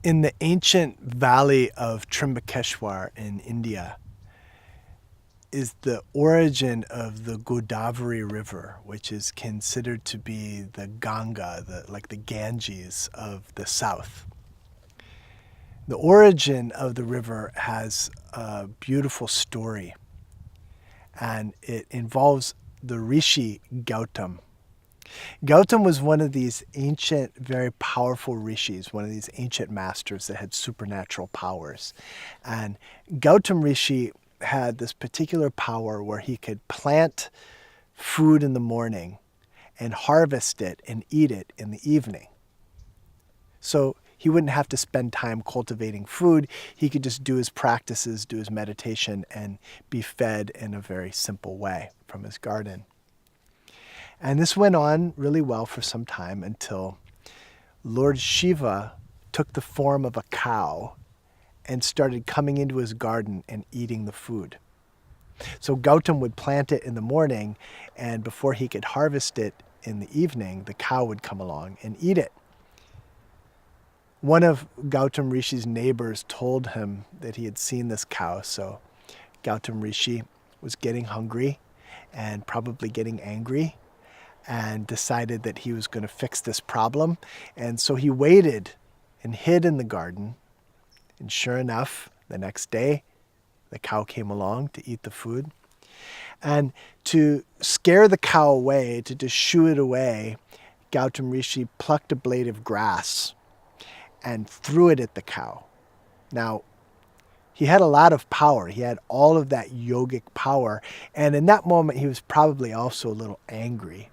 In the ancient valley of Trimbakeshwar in India is the origin of the Godavari River, which is considered to be the Ganga, like the Ganges of the south. The origin of the river has a beautiful story, and it involves the Rishi Gautam. Gautam was one of these ancient, very powerful rishis, one of these ancient masters that had supernatural powers. And Gautam Rishi had this particular power where he could plant food in the morning and harvest it and eat it in the evening. So he wouldn't have to spend time cultivating food. He could just do his practices, do his meditation, and be fed in a very simple way from his garden. And this went on really well for some time until Lord Shiva took the form of a cow and started coming into his garden and eating the food. So Gautam would plant it in the morning, and before he could harvest it in the evening, the cow would come along and eat it. One of Gautam Rishi's neighbors told him that he had seen this cow, so Gautam Rishi was getting hungry and probably getting angry, and decided that he was going to fix this problem. And so he waited and hid in the garden. And sure enough, the next day, the cow came along to eat the food. And to scare the cow away, to just shoo it away, Gautam Rishi plucked a blade of grass and threw it at the cow. Now, he had a lot of power. He had all of that yogic power. And in that moment, he was probably also a little angry.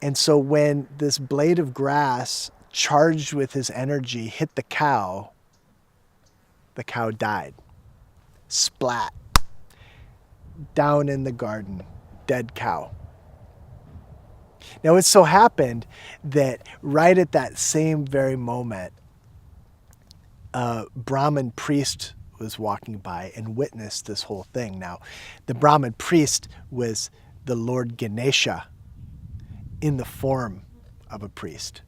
And so when this blade of grass charged with his energy hit the cow died. Splat. Down in the garden. Dead cow. Now it so happened that right at that same very moment, a Brahmin priest was walking by and witnessed this whole thing. Now, the Brahmin priest was the Lord Ganesha, in the form of a priest.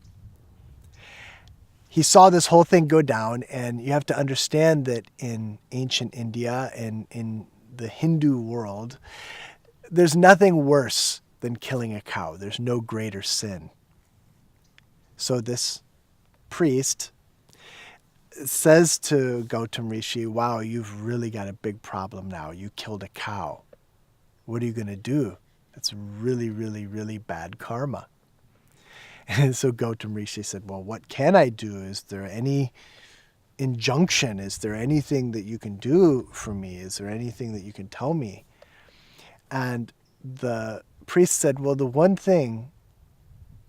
He saw this whole thing go down, and you have to understand that in ancient India and in the Hindu world, there's nothing worse than killing a cow. There's no greater sin. So this priest says to Gautam Rishi, wow, you've really got a big problem now. You killed a cow. What are you going to do? That's really, really, really bad karma. And so Gautam Rishi said, well, what can I do? Is there any injunction? Is there anything that you can do for me? Is there anything that you can tell me? And the priest said, well, the one thing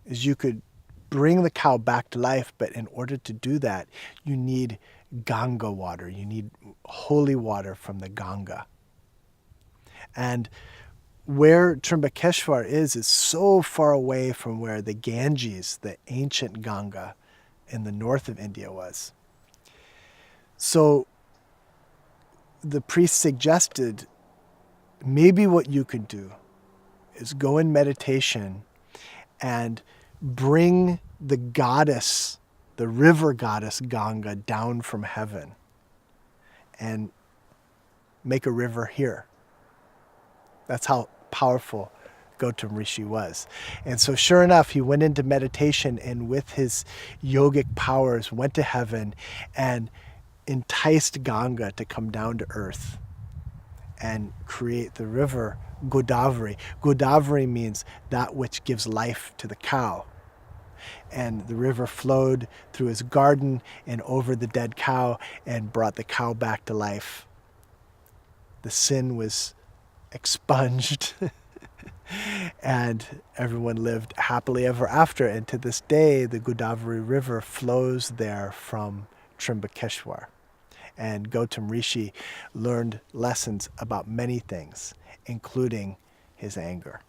is you could bring the cow back to life, but in order to do that, you need Ganga water. You need holy water from the Ganga. And where Trimbakeshwar is so far away from where the Ganges, the ancient Ganga in the north of India was. So the priest suggested maybe what you could do is go in meditation and bring the goddess, the river goddess Ganga, down from heaven and make a river here. That's how powerful Gautam Rishi was. And so sure enough, he went into meditation and with his yogic powers went to heaven and enticed Ganga to come down to earth and create the river Godavari. Godavari means that which gives life to the cow. And the river flowed through his garden and over the dead cow and brought the cow back to life. The sin was expunged and everyone lived happily ever after. And to this day, the Godavari River flows there from Trimbakeshwar. And Gautam Rishi learned lessons about many things, including his anger.